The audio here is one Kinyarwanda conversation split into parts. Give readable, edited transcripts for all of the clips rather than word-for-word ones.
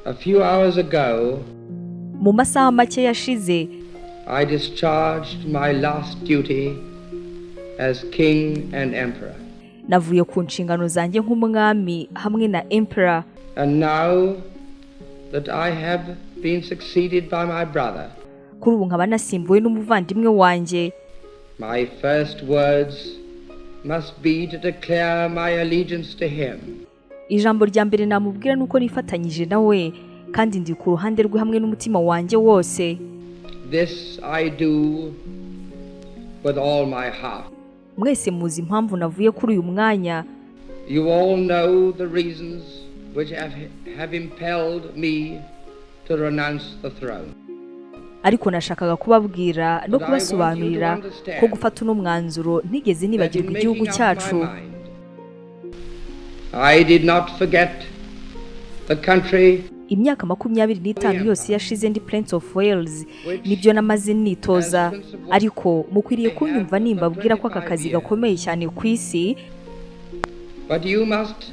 A few hours ago, mu masaha make yashize I discharged my last duty as king and emperor. navuye ku nshingano zanjye nk'umwami hamwe na emperor. And now that I have been succeeded by my brother, kuri ubu nkaba nasimbuwe n'umuvandimwe wanjye. my first words must be to declare my allegiance to him. Ijambo rya mbere namubwira nuko nifatanyije nawe kandi ndi ku ruhande rwe hamwe n'umutima wanjye wose. This I do with all my heart. Mwese muzi impamvu navuye kuri uyu mwanya. You all know the reasons which have impelled me to renounce the throne. Ariko nashakaga kubabwira no kubasobanurira ko gufata uno mwanzuro ntigeze nibagirwa igihugu cyacu. I did not forget the country. Imyaka 25 yose yashize ndi Prince of Wales nibyo namaze nitoza, ariko mukwiriye kunyumva nimbabwira ko aka kazi gakomeye cyane ku isi. But you must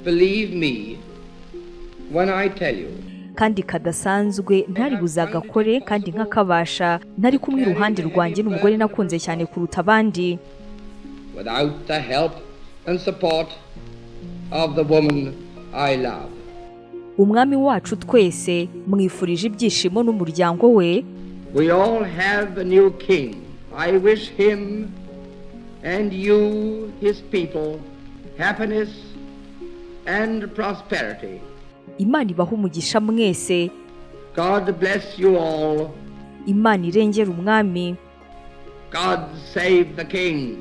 believe me when I tell you. Kandi kadasanzwe ntari buzagakore kandi nkakabasha ntari kumwe iruhande rwanjye n'umugore nakunze cyane kuruta abandi. Without the help and support of the woman I love. Umwami wacu twese mwifurije ibyishimo n'umuryango we. We all have a new king. I wish him and you, his people, happiness and prosperity. Imana ibaha umugisha mwese. God bless you all. Imana irengera umwami. God save the king.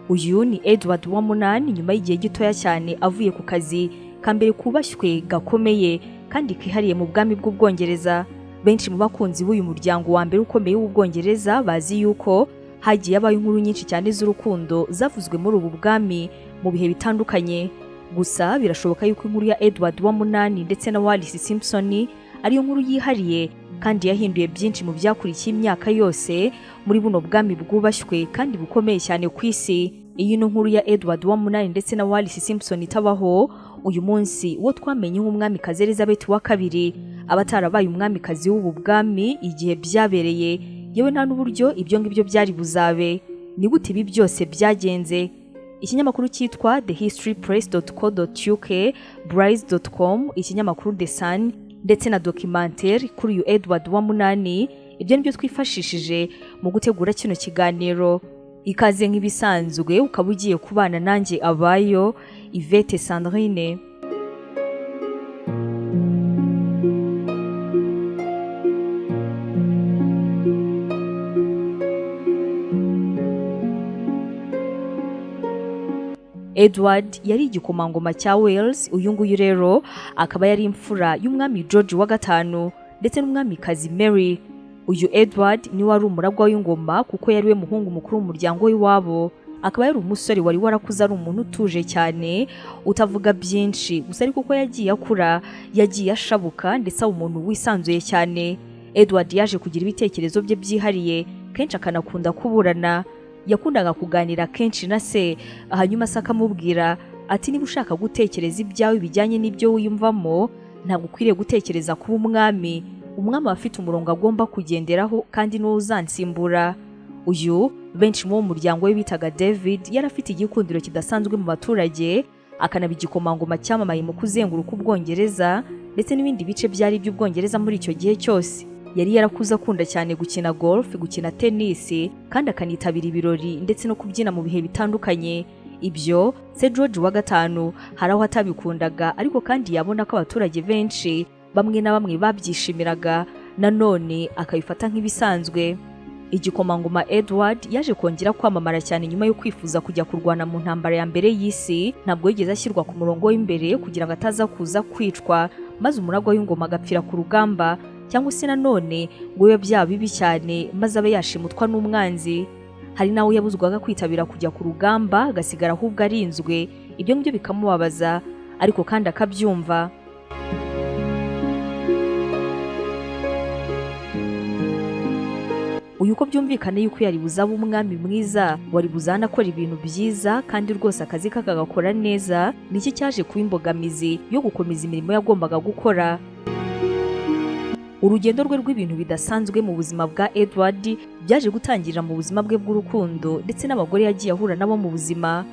Uyu ni Edward wa munani nyuma y'igihe gitoya cyane avuye ku kazi kambere kubashywe gakomeye kandi kihariye mu bwami bw'Ubwongereza. Benshi mu bakunzi b'uyu muryango wa mbere ukomeye w'Ubwongereza bazi yuko hagiye abaye inkuru nyinshi cyane z'urukundo zavuzwe muri ubu bwami mu bihe bitandukanye. Gusa birashoboka yuko inkuru ya Edward wa munani ndetse na Wallis Simpson ariyo nkuru yihariye kandi yahinduye byinshi mu byakurikiye imyaka yose muri buno bwami bwubashywe kandi bukomeye cyane ku isi. Iyi ni nkuru ya Edward wa munani ndetse na Wallis Simpson itabaho uyu munsi wo twamenye nk'umwamikazi Elizabeth wa kabiri abatarabaye umwamikazi w'ubu bwami igihe byabereye, yewe nta n'uburyo ibyo ngibyo byari buzabe. Ni gute ibi byose byagenze? Ikinyamakuru cyitwa thehistorypress.co.uk, bryce.com, ikinyamakuru The Sun ndetse na documentaire kuri uyu Edward wa munani, ibyo nibyo twifashishije mu gutegura kino kiganiro. Ikaze nk'ibisanzwe ukaba ugiye kubana nanjye abayo Yvette Sandrine. Edward yari igikomangoma cya Wales. Uyu nguyu rero akaba yari imfura y'umwami George wa gatanu ndetse n'umwamikazi Mary. Uyu Edward ni wari umuragwa w'ingoma kuko yari we muhungu mukuru w'umuryango w'iwabo. Akaba yari umusore wari warakuze ari umuntu utuje cyane utavuga byinshi, gusa ariko uko yagiye akura yagiye ashabuka ndetse umuntu wisanzuye cyane. Edward yaje kugira ibitekerezo bye byihariye, kenshi akanakunda kuburana. Yakundaga kuganira kenshi na se, hanyuma se akamubwira ati niba ushaka gutekereza ibyawe bijyanye n'ibyo wiyumvamo ntabwo ukwiriye gutekereza kuba umwami. Umwami afite umurongo agomba kugenderaho kandi n'uwo uzansimbura. Uyu benshi mu muryango we bitaga David yari afite igikundiro kidasanzwe mu baturage, akanaba igikomangoma cyamamaye mu kuzenguruka Ubwongereza ndetse n'ibindi bice byari by'Ubwongereza muri icyo gihe cyose. Yari yarakuze akunda cyane gukina golf, gukina tennis kandi akanitabira ibirori ndetse no kubyina mu bihe bitandukanye. Ibyo se George wa gatanu hari aho atabikundaga, ariko kandi yabona ko abaturage benshi bamwe na bamwe babyishimiraga, nanone akabifata nk'ibisanzwe. Igikomangoma Edward yaje kongera kwamamara cyane nyuma yo kwifuza kujya kurwana mu ntambara ya mbere y'isi. Ntabwo yigeze ashyirwa ku murongo w'imbere kugira ngo ataza kuza kwicwa maze umuragwa w'ingoma agapfira ku rugamba, cyangwa se nanone ngo bibe byaba bibi cyane maze abe yashimutwa n'umwanzi. Hari nawe yabuzwaga kwitabira kujya ku rugamba agasigara ahubwo arinzwe. Ibyo ngibyo bikamubabaza ariko kandi akabyumva. uyu uko byumvikana yuko yari buzaba umwami mwiza wari buzana akora ibintu byiza kandi rwose akazi kakagakora neza, niki cyaje kuba imbogamizi yo gukomeza imirimo yagombaga gukora. Urugendo rwe rw'ibintu bidasanzwe mu buzima bwa Edward byaje gutangirira mu buzima bwe bw'urukundo ndetse n'abagore yagiye ahura nabo mu buzima.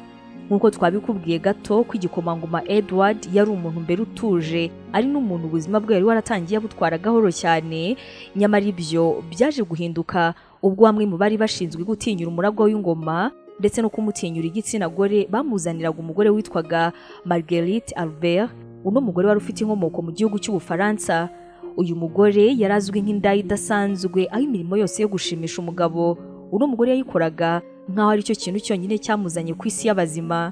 Nkuko twabikubwiye gato ko igikomangoma Edward yari umuntu mbere utuje, ari n'umuntu ubuzima bwe yari waratangiye abutwara gahoro cyane, nyamara ibyo byaje guhinduka ubwo bamwe mu bari bashinzwe gutinyura umuragwa w'ingoma ndetse no kumutinyura igitsina gore bamuzaniraga umugore witwaga Marguerite Albert. Uno mugore wari ufite inkomoko mu gihugu cy'Ubufaransa. Uyu mugore yarazwi nk'indaya idasanzwe, aho imirimo yose yo gushimisha umugabo uno mugore yayikoraga nk'aho ari cyo kintu cyonyine cyamuzanye ku isi y'abazima.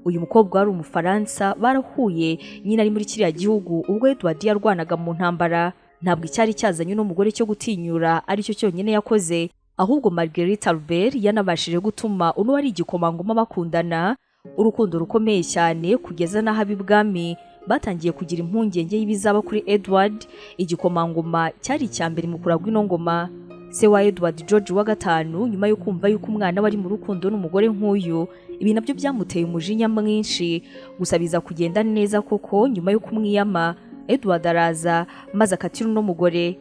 Uyu mukobwa wari Umufaransa, barahuye nyine ari muri kiriya gihugu ubwo Edward yarwanaga mu ntambara. Ntabwo icyari cyazanye uno mugore cyo gutinyura ari cyo cyonyine yakoze, ahubwo Marguerite Albert yanabashije gutuma uno wari igikomangoma bakundana urukundo rukomeye cyane, kugeza n'aho ab'ibwami batangiye kugira impungenge y'ibizaba kuri Edward. Igikomangoma cyari icyambere mu kuragwa ino ngoma. Se wa Edward George wa gatanu, nyuma yo kumva yuko umwana wari mu rukundo n'umugore nk'uyu, ibi nabyo byamuteye umujinya mwinshi. Gusa biza kugenda neza koko. Nyuma yo kumwiyama, Edward araza maze akatira uno mugore.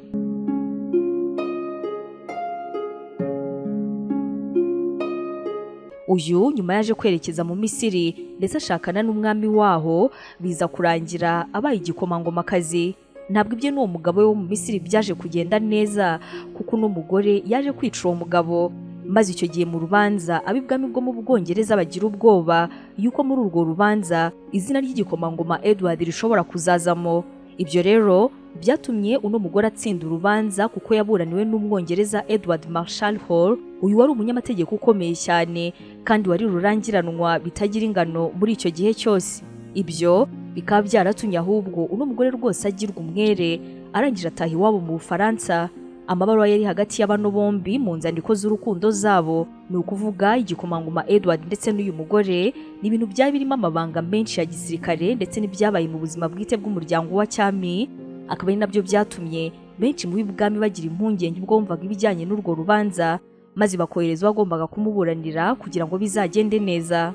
Uyu nyuma yaje kwerekeza mu Misiri ndetse ashakana n'umwami waho, biza kurangira abaye igikomangomakazi. Ntabwo ibye n'uwo mugabo we wo mu Misiri byaje kugenda neza, kuko uno mugore yaje kwica uwo mugabo. Maze icyo gihe mu rubanza ab'ibwami bwo mu Bwongereza bagira ubwoba yuko muri urwo rubanza izina ry'igikomangoma Edward rishobora kuzazamo. Ibyo rero byatumye uno mugore atsinda urubanza, kuko yaburaniwe n'Umwongereza Edward Marshall Hall. Uyu wari umunyamategeko ukomeye cyane kandi wari rurangiranwa bitagira ingano muri icyo gihe cyose. Ibyo bikaba byaratumye ahubwo uno mugore rwose agirwa umwere, arangije ataha iwabo mu Bufaransa. Amabaruwa yari hagati y'abano bombi mu nzandiko z'urukundo zabo, ni ukuvuga igikomangoma Edward ndetse n'uyu mugore, ni ibintu byari birimo amabanga menshi ya gisirikare ndetse n'ibyabaye mu buzima bwite bw'umuryango wa cyami. Akaba ari nabyo byatumye benshi mu b'ibwami bagira impungenge ubwo bumvaga ibijyanye n'urwo rubanza, maze bakohereza bagombaga kumuburanira kugira ngo bizagende neza.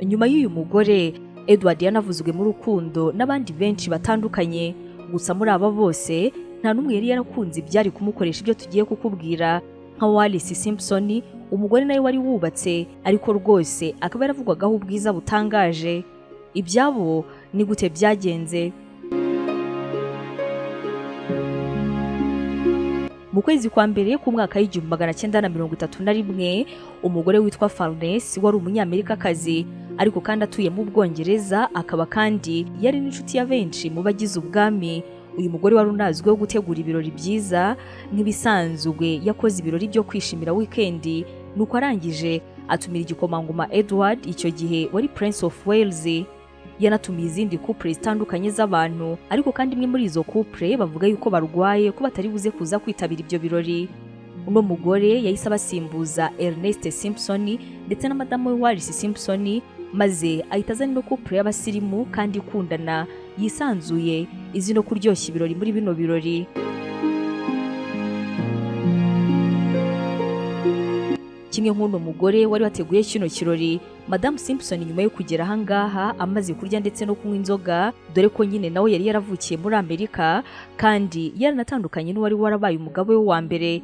Nyuma y'uyu mugore, Edward yanavuzwe mu rukundo n'abandi benshi batandukanye. Gusa muri aba bose nta n'umwe yari yarakunze ibyari kumukoresha ibyo tugiye kukubwira, nka Wallis Simpson, umugore nawe wari wubatse ariko rwose akaba yaravugwagaho ubwiza butangaje. Ibyabo ni gute byagenze? Mu kwezi kwa mbere ku mwaka w'1931, umugore witwa Farnes wari umunyamerikakazi ariko kandi atuye mu Bwongereza, akaba kandi yari n'inshuti ya benshi mu bagize ubwami. Uyu mugore wari unazwiho gutegura ibirori byiza. Nk'ibisanzwe yakoze ibirori byo kwishimira weekend, nuko arangije atumira igikomangoma Edward, icyo gihe wari Prince of Wales. Yanatumiye izindi couple zitandukanye z'abantu, ariko kandi imwe muri izo couple bavuga yuko barwaye ko batari buze kuza kwitabira ibyo birori. Uno mugore yahise abasimbuza Ernest Simpson ndetse na madamu we Wallis Simpson, maze ahita azana ino couple y'abasirimu kandi ikundana yisanzuye, izi no kuryoshya ibirori muri bino birori. Kimwe nk'uno mugore wari wateguye kino kirori, Madame Simpson nyuma yo kugera ahangaha amaze kurya ndetse no kunywa inzoga, dore ko nyine nawe yari yaravukiye muri Amerika kandi yaranatandukanye n'uwari warabaye umugabo we wa mbere,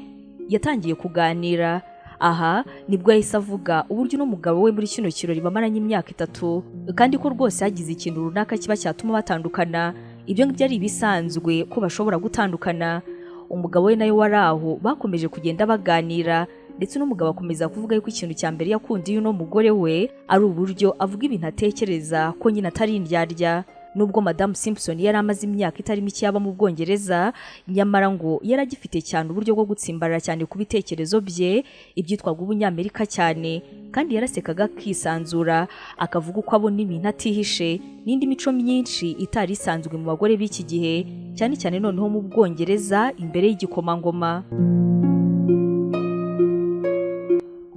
yatangiye kuganira. Aha nibwo yahise avuga uburyo uno mugabo we muri kino kirori bamaranye imyaka 3 kandi ko rwose hagize ikintu runaka kiba cyatuma batandukana. Ibyo byari ibisanzwe ko bashobora gutandukana. Umugabo we nayo wari aho, bakomeje kugenda baganira ndetse n'umugabo akomeza kuvuga yuko ikintu cya mbere yakundiye uno mugore we ari uburyo avuga ibintu atekereza, ko nyine atari indyarya. Nubwo Madame Simpson yari amaze imyaka itari mike yaba mu Bwongereza, nyamara ngo yaragifite cyane uburyo bwo gutsimbarara cyane ku bitekerezo bye, ibyitwaga ubunyamerika cyane, kandi yarasekaga akisanzura akavuga uko abona ibintu atihishe, n'indi mico myinshi itari isanzwe mu bagore b'iki gihe, cyane cyane noneho mu Bwongereza imbere y'igikomangoma.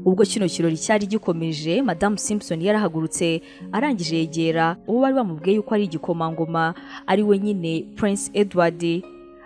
Ubwo ubwo kino kirori cyari gikomeje Madame Simpson yarahagurutse arangije yegera uwo bari bamubwiye yuko ari igikomangoma ari we nyine Prince Edward.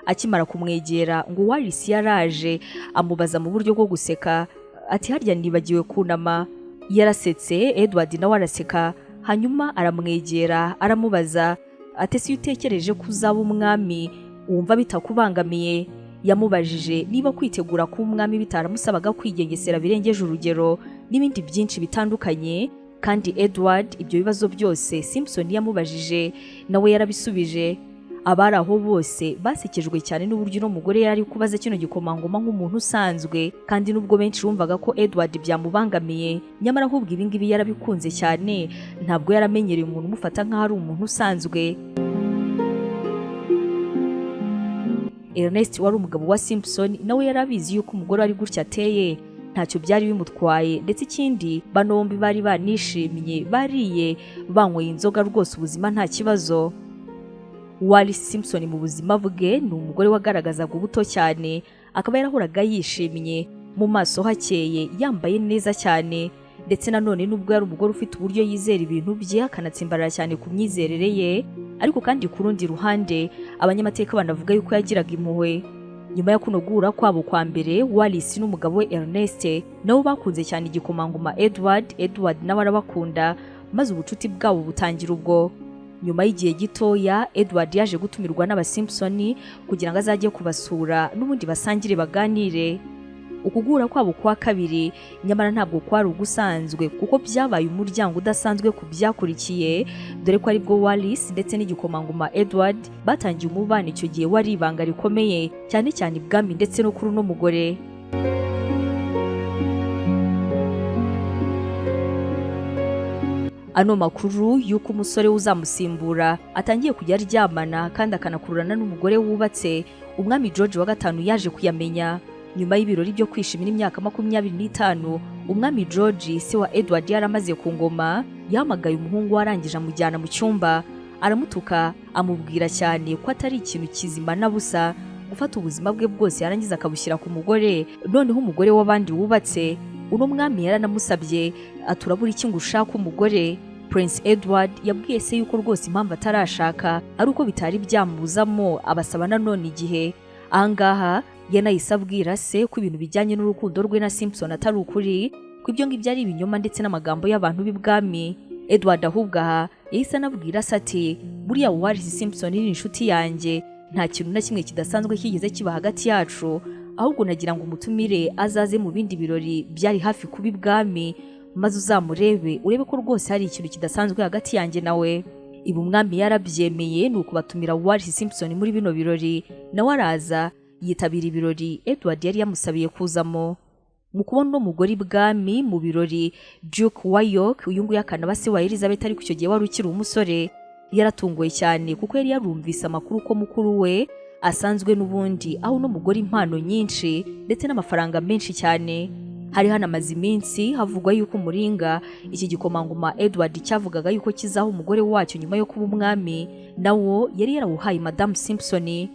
Akimara kumwegera ngo Wallis yaraje amubaza mu buryo bwo guseka ati harya nibagiwe kunama. Yarasetse, Edward nawe araseka, hanyuma aramwegera aramubaza ati si utekereje ko uzaba umwami wumva bitakubangamiye? Yamubajije niba kwitegura ku mwami bitaramusabaga kwigengesera birengeje urugero n'ibindi byinshi bitandukanye, kandi Edward ibyo bibazo byose Simpson yamubajije nawe yarabisubije. Abari aho bose basekejwe cyane n'uburyo no mugore yari kubaza kino gikomangoma nk'umuntu usanzwe, kandi nubwo benshi bumvaga ko Edward byamubangamiye, nyamara ahubwo ibingibi yarabikunze cyane, ntabwo yaramenyereye umuntu umufata nk'aho ari umuntu usanzwe. Ernest wari umugabo wa Simpson nawe yarabizi yuko umugore ari gutya ateye ntacyo byari bimutwaye, ndetse ikindi bano bombi bari banishimye, bariye banyweye inzoga rwose ubuzima nta kibazo. Wallis Simpson mu buzima bwe ni umugore wagaragazaga ubuto cyane, akaba yarahoraga yishimye, mu maso hakeye, yambaye neza cyane, ndetse nanone nubwo yari umugore ufite uburyo yizera ibintu bye akanatsimbarara cyane ku myizerere ye, ariko kandi ku rundi ruhande abanyamateka banavuga yuko yagiraga impuhwe. Nyuma yo kunogura kwabo kwa mbere, Wallis n'umugabo we Ernest nabo bakunze cyane igikomangoma Edward nawe arabakunda, maze ubucuti bwabo butangira ubwo. Nyuma y'igihe gitoya Edward yaje gutumirwa n'aba Simpson kugira ngo azajye kubasura n'ubundi basangire baganire. Ukugura kwabo kwa kabiri nyamara ntabwo kwari ugusanzwe, kuko byabaye umuryango udasanzwe ku byakurikiye, dore ko aribwo Wallis ndetse n'igikomangoma Edward batangiye umubano icyo gihe wari ibanga rikomeye cyane cyane ibwami ndetse no kuri uno mugore. Ano makuru yuko umusore uzamusimbura atangiye kujya aryamana kandi akanakururana n'umugore wubatse, umwami George wa gatanu yaje kuyamenya. Nyuma y'ibirori byo kwishimira imyaka 25, umwami George se wa Edward yaramaze ku ngoma, yahamagaye umuhungu warangije amujyana mu cyumba, aramutuka amubwira cyane ko atari ikintu kizima na busa gufata ubuzima bwe bwose yarangiza akabushyira ku mugore, noneho umugore w'abandi wubatse. Uno mwami yaranamusabye aturabura iki ngo ushaka umugore. Prince Edward yabwiye se yuko rwose impamvu atarashaka ari uko bitari byamuzamo, abasaba nanone igihe. Ahangaha yanahise abwira se ko ibintu bijyanye n'urukundo rwe na Simpson atari ukuri, ko ibyo ngibyo ari ibinyoma ndetse n'amagambo y'abantu b'ibwami. Edward ahubwo aha yahise anabwira se ati buriya Wallis Simpson ni inshuti yanjye, nta kintu na kimwe kidasanzwe kigeze kiba hagati yacu, ahubwo nagira ngo umutumire azaze mu bindi birori byari hafi kuba ibwami, maze uzamurebe urebe ko rwose hari ikintu kidasanzwe hagati yanjye nawe. Ibu umwami yarabyemeye, nuko batumira Wallis Simpson muri bino birori, nawe araza yitabira ibirori Edward yari yamusabiye kuzamo. Mu kubona no mugore ibwami mu birori, Duke wa York uyu nguyu akana base wa Elizabeth ari ku cyo gihe wari ukiri umusore, yaratunguwe cyane kuko yari yarumvise amakuru ko mukuru we asanzwe n'ubundi aho no mugore impano nyinshi ndetse n'amafaranga menshi cyane. Hari hanamaze iminsi havugwa yuko umuringa iki gikomangoma Edward cyavugaga yuko kizaho umugore wacyo nyuma yo kuba umwami, nawo yari yarawuhaye Madame Simpson.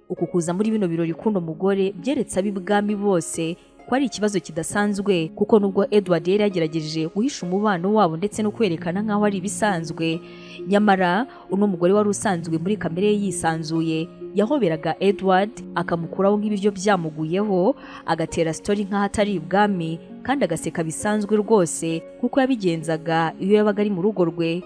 Uku kuza muri bino birori kuno mugore byeretse ab'ibwami bose ko ari ikibazo kidasanzwe, kuko nubwo Edward yari yagerageje guhisha umubano wabo ndetse no kwerekana nk'aho ari ibisanzwe, nyamara uno mugore wari usanzwe muri kamere ye yisanzuye yahoberaga Edward akamukuraho nk'ibiryo byamuguyeho, agatera story nk'aho atari ibwami, kandi agaseka bisanzwe rwose kuko yabigenzaga iyo yabaga ari mu rugo rwe.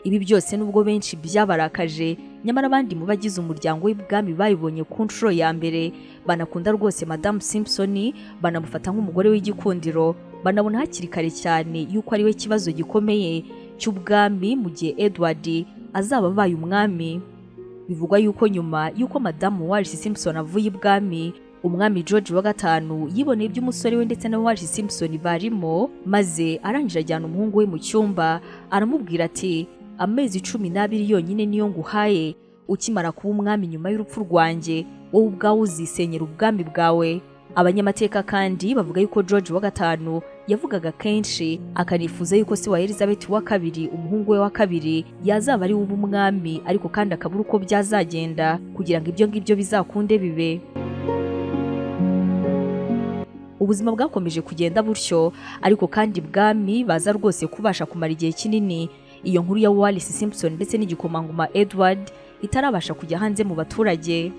Ibi byose nubwo benshi byabarakaje, nyamara abandi mu bagize umuryango w'ibwami bayibonye ku nshuro ya mbere, banakunda rwose Madame Simpson, banamufata nk'umugore w'igikundiro, banabona hakiri kare cyane yuko ari we kibazo gikomeye cy'ubwami mu gihe Edward azaba abaye umwami. Bivugwa yuko nyuma yuko Madame Wallis Simpson avuye ibwami, umwami George wa gatanu yiboneye iby'umusore we ndetse na Wallis Simpson barimo, maze arangije ajyana umuhungu we mu cyumba, aramubwira ati amezi 12 yonyine niyo nguhaye, ukimara kuba umwami nyuma y'urupfu rwanjye, wowe ubwawe uzisenyera ubwami bwawe. Abanyamateka kandi bavuga yuko George wa gatanu yavugaga kenshi akanifuza yuko se wa Elizabeth wa kabiri umuhungu we wa kabiri yazaba ari umwami, ariko kandi akabura uko byazagenda kugira ngo ibyo ngibyo bizakunde bibe. Ubuzima bwakomeje kugenda butyo, ariko kandi bwami baza rwose kubasha kumara igihe kinini iyo nkuru ya Wallis Simpson ndetse n'igikomangoma Edward itarabasha kujya hanze mu baturage.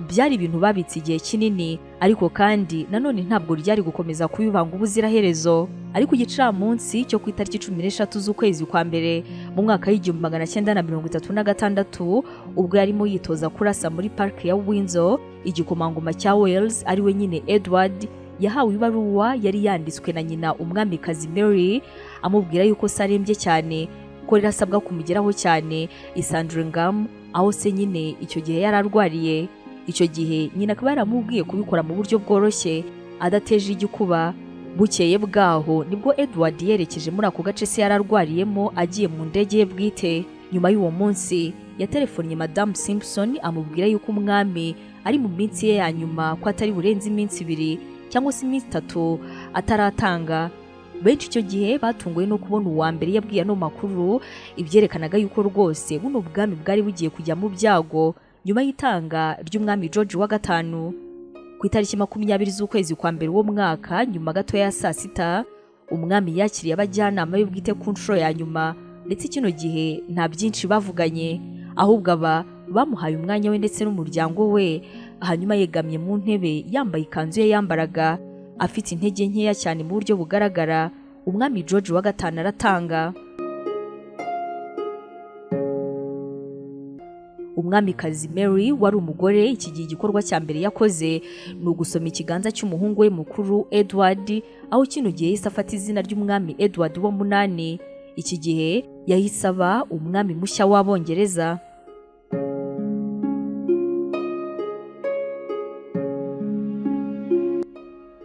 Byari ibintu babitse igihe kinini, ariko kandi nanone ntabwo ryari gukomeza kubibanga ubuziraherezo. Ariko igicamunsi cyo ku itariki 13 z'ukwezi kwa mbere mu mwaka w'1936 ubwo yarimo yitoza kurasa muri park ya Windsor, igikomangoma cya Wales ari we nyine Edward yahawe ibaruwa yari yanditswe na nyina umwamikazi Mary amubwira yuko sarembye cyane ko rirasabwa kumugeraho cyane i Sandringham, aho se nyine icyo gihe yararwariye. Icyo gihe nyina akaba yaramubwiye kubikora mu buryo bworoshye adateje igikuba. Bukeye bwaho nibwo Edward yerekeje muri ako gace se yararwariyemo agiye mu ndege ye bwite. Nyuma y'uwo munsi yaterefonnye Madame Simpson amubwira yuko umwami ari mu minsi ye ya nyuma, ko atari burenze iminsi 2 cyangwa se iminsi 3 ataratanga. Benshi icyo gihe batunguwe no kubona uwa mbere yabwiye no makuru ibyerekanaga yuko rwose buno bwami bwari bugiye kujya mu byago nyuma y'itanga ry'umwami George wa gatanu. Ku itariki 20 z'ukwezi kwa mbere uwo mwaka, nyuma gato ya saa 6, umwami yakiriye abajyanama y'ubwite ku nshuro ya nyuma, ndetse kino gihe nta byinshi bavuganye, ahubwo aba bamuhaye umwanya we ndetse n'umuryango we. Hanyuma yegamye mu ntebe yambaye ikanzu ye yambaraga, afite intege nkeya cyane mu buryo bugaragara, umwami George wa gatanu aratanga. Umwamikazi Mary wari umugore, iki gihe igikorwa cya mbere yakoze ni ugusoma ikiganza cy'umuhungu we mukuru Edward, aho kino gihe yahise afata izina ry'umwami Edward wa munani. Iki gihe yahise aba umwami mushya w'Abongereza.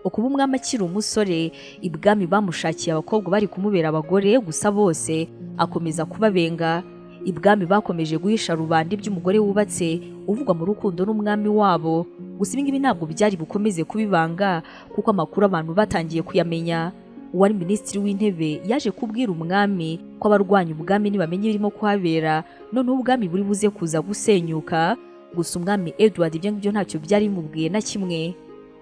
Ukuba umwami akiri umusore, ibwami bamushakiye abakobwa bari kumubera abagore gusa, bose akomeza kubabenga. Ibwami bakomeje guhisha rubanda iby'umugore wubatse uvugwa mu rukundo n'umwami wabo. Gusa ibi ngibi ntabwo byari bukomeze kubibanga, kuko amakuru abantu batangiye kuyamenya. Uwari minisitiri w'intebe yaje kubwira umwami ko abarwanya ubwami nibamenye birimo kuhabera, noneho ubwami buri buze kuza gusenyuka. Gusa umwami Edward ibyo ngibyo ntacyo byari bimubwiye na kimwe.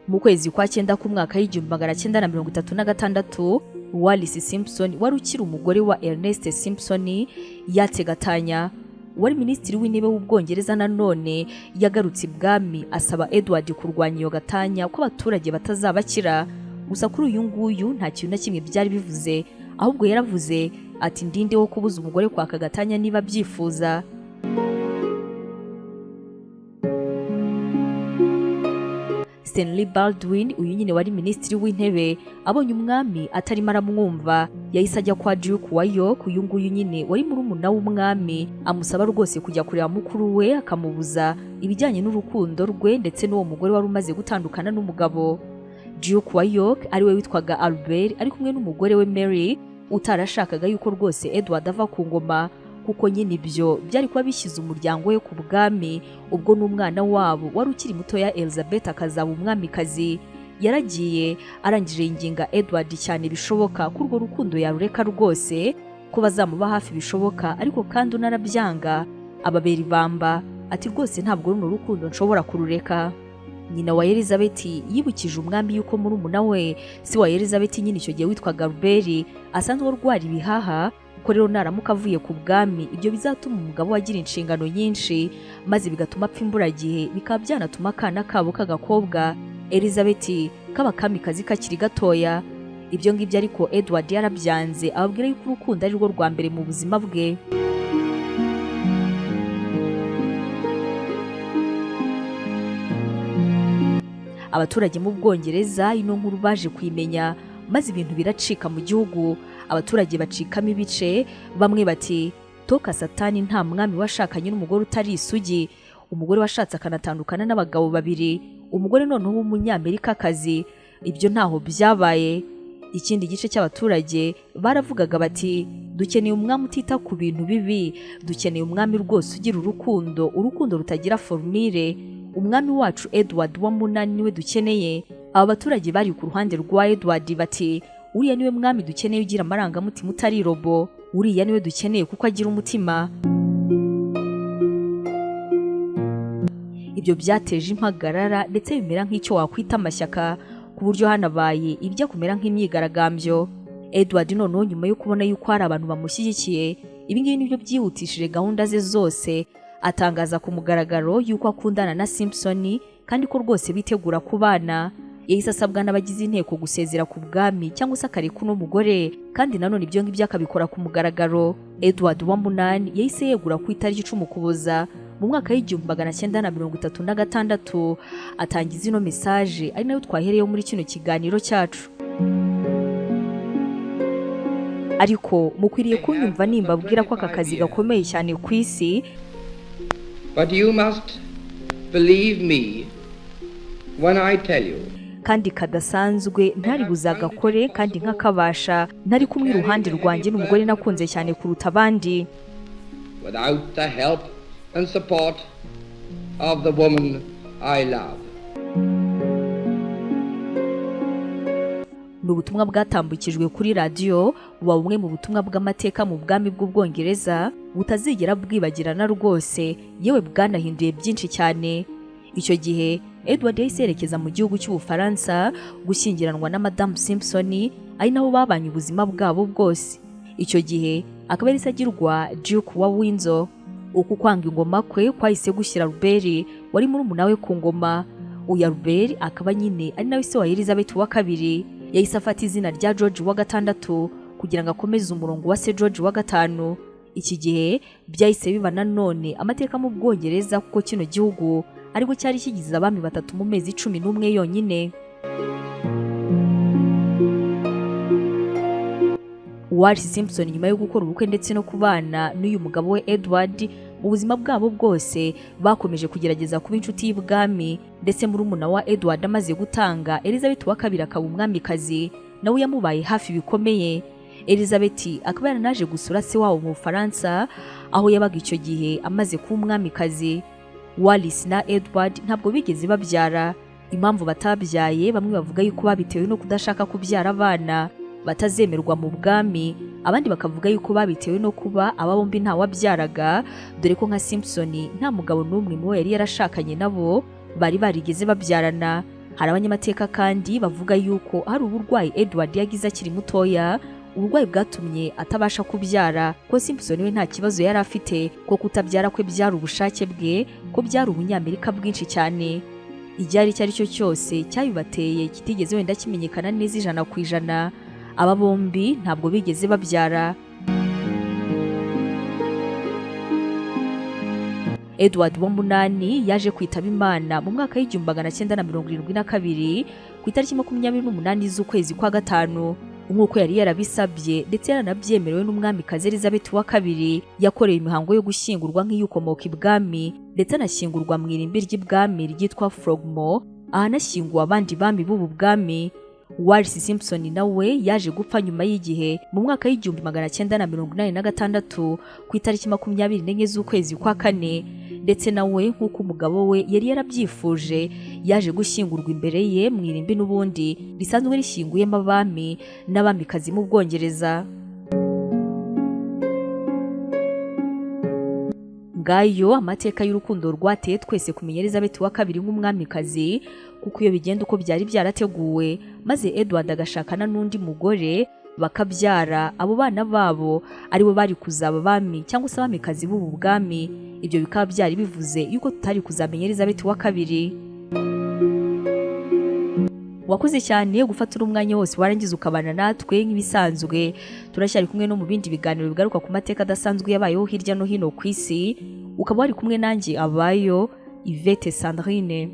Mu kwezi kwa 9 k'umwaka w'1936, Wallis Simpson wari ukiri umugore wa Ernest Simpson yatse gatanya. Wari minisitiri w'intebe w'Ubwongereza nanone yagarutse ibwami asaba Edward kurwanya iyo gatanya ko abaturage batazabakira. Gusa kuri uyu nguyu nta kintu na kimwe byari bivuze, ahubwo yaravuze ati ndinde wo kubuza umugore kwaka gatanya niba byifuza. Stanley Baldwin, uyu nyine wari minisitiri w'intebe, abonye umwami atarimo aramwumva, yahise ajya kwa Duke wa York, uyu nguyu nyine wari murumuna w'umwami, amusaba rwose kujya kureba mukuru we akamubuza ibijyanye n'urukundo rwe ndetse n'uwo mugore wari umaze gutandukana n'umugabo. Duke wa York ari we witwaga Albert, ari kumwe n'umugore we Mary, utarashakaga yuko rwose Edward ava ku ngoma, kuko nyine ibyo byari kuba bishyize umuryango we ku bwami, ubwo n'umwana wabo wari ukiri muto ya Elizabeth akazaba umwamikazi. Yaragiye arangije inginga Edward cyane bishoboka ko urwo rukundo yarureka rwose, ko bazamuba hafi bishoboka, ariko kandi unarabyanga ababera ibamba ati rwose ntabwo runo rukundo nshobora kurureka. Nyina wa Elizabeth yibukije umwami yuko murumuna we si wa Elizabeth nyine icyo gihe witwaga Albert asanzwe arwara ibihaha, ko rero naramuka avuye ku bwami ibyo bizatuma umugabo wagira inshingano nyinshi, maze bigatuma apfa imburagihe, bikaba byanatuma akana kabo k'agakobwa Elizabeth kaba kamikazi kakiri gatoya. Ibyo ngibyo ariko Edward yarabyanze, ababwira yuko urukundo ari rwo rwa mbere mu buzima bwe. Abaturage mu Bwongereza ino nkuru baje kuyimenya, maze ibintu biracika mu gihugu. Abaturage bacikamo ibice, bamwe bati toka satani nta mwami washakanye n'umugore utari isugi, umugore washatse akanatandukana n'abagabo babiri, umugore noneho w'umunyamerikakazi, ibyo ntaho byabaye. Ikindi gice cy'abaturage baravugaga bati dukeneye umwami utita ku bintu bibi, dukeneye umwami rwose ugira urukundo rutagira formule, umwami wacu Edward wa munani niwe dukeneye. aba baturage bari ku ruhande rwa Edward bati uriya niwe mwami dukeneye ugira amarangamutima utari robo, uriya niwe dukeneye kuko agira umutima. Ibyo byateje impagarara ndetse bimera nk'icyo wakwita amashyaka, ku buryo hanabaye ibyo kumera nk'imyigaragambyo. Edward noneho nyuma yo kubona yuko hari abantu bamushyigikiye, ibi ngibi nibyo byihutishije gahunda ze zose, atangaza ku mugaragaro yuko akundana na Simpson kandi ko rwose bitegura kubana. Yahise asabwa n'abagize inteko gusezera ku bwami cyangwa se akareka uno mugore, kandi nanone ibyo ngibyo akabikora ku mugaragaro. Edward wa munani yahise yegura ku itariki 10 Ukuboza mu mwaka w'1936 atangiza ino message ari nayo twahereyeho muri kino kiganiro cyacu. Ariko mukwiriye kunyumva nimba abwira ko aka kazi gakomeye cyane ku isi. But you must believe me when I tell you. Kandi kadasanzwe ntari buzagakore kandi nkakabasha ntari kumwe iruhande rwanjye n'umugore nakunze cyane kuruta abandi. Without the help and support of the woman I love. Ubutumwa bwatambukijwe kuri radio buba bumwe mu butumwa bw'amateka mu bwami bw'Ubwongereza butazigera bwibagirana rwose, yewe bwanahinduye byinshi cyane. Icyo gihe Edward yahise yerekeza mu gihugu cy'Ubufaransa gushyingiranwa na Madame Simpson, ari naho babanye ubuzima bwabo bwose. Icyo gihe akaba yari agirwa Duke wa Windsor. Uku kwanga ingoma kwe kwahise gushyira Robert wari murumuna we ku ngoma. Uya Robert akaba nyine ari nawe se wa Elizabeth wa kabiri. Yahise afata izina rya George wa gatandatu kugira ngo akomeze umurongo wa se George wa gatanu. Iki gihe byahise biba nanone amateka mu Bwongereza kuko kino gihugu ariko cyari kigize abami batatu mu mezi 11 yonyine. Wallis Simpson nyuma yo gukora ubukwe ndetse no kubana n'uyu mugabo we Edward, mu buzima bwabo bwose bakomeje kugerageza kuba inshuti y'ibwami, ndetse murumuna wa Edward amaze gutanga Elizabeth wa kabiri akaba umwamikazi, nawe yamubaye hafi bikomeye. Elizabeth akaba yaranaje gusura se wabo mu Faransa aho yabaga icyo gihe amaze kuba umwamikazi. Wallis na Edward ntabwo bigeze babyara. Impamvu batabyaye bamwe bavuga yuko babitewe no kudashaka kubyara abana batazemerwa mu bwami, abandi bakavuga yuko babitewe no kuba aba bombi nta wabyaraga, dore ko nka Simpson nta mugabo n'umwe mu yari yarashakanye nabo bari barigeze babyarana. Hari abanyamateka kandi bavuga yuko hari uburwayi Edward yagize akiri mutoya, uburwayi bwatumye atabasha kubyara, ko Simpson we nta kibazo yari afite, ko kutabyara kwe byari ubushake bwe, ko byari ubunyamerika bwinshi cyane. Icyari cyari cyo cyose cyabibateye kitigeze wenda kimenyekana neza 100%. Aba bombi ntabwo bigeze babyara. Edward wa munani yaje kwitaba Imana mu mwaka w'1972 ku itariki 28 z'ukwezi kwa gatanu, nk'uko yari yarabisabye ndetse yaranabyemerewe n'umwamikazi Elizabeth wa kabiri. Yakoreye imihango yo gushyingurwa nk'iyukomoka ibwami ndetse anashyingurwa mu irimbi ry'ibwami ryitwa Frogmore, ahanashyinguwe abandi bami b'ubu bwami. Wallis Simpson nawe yaje gupfa nyuma y'igihe mu mwaka w'1986 ku itariki 24 z'ukwezi kwa kane, ndetse nawe nk'uko umugabo we yari yarabyifuje yaje gushyingurwa imbere ye mu irimbi n'ubundi risanzwe rishyinguyemo abami n'abamikazi mu Bwongereza. Ngayo amateka y'urukundo rwateye twese kumenya Elizabeth wa kabiri nk'umwamikazi, kuko iyo bigenda uko byari byarateguwe, maze Edward agashakana n'undi mugore bakabyara, abo bana babo aribo bari kuzaba abami cyangwa se abamikazi b'ubu bwami. Ibyo bikaba byari bivuze yuko tutari kuzamenya Elizabeth wa kabiri. Wakoze cyane gufatira umwanya wose warangiza ukabana natwe nk'ibisanzwe. Turashyari kumwe no mu bindi biganiro bigaruka ku mateka adasanzwe yabayeho hirya no hino ku isi. Ukaba wari kumwe nanjye Abayo Yvette Sandrine.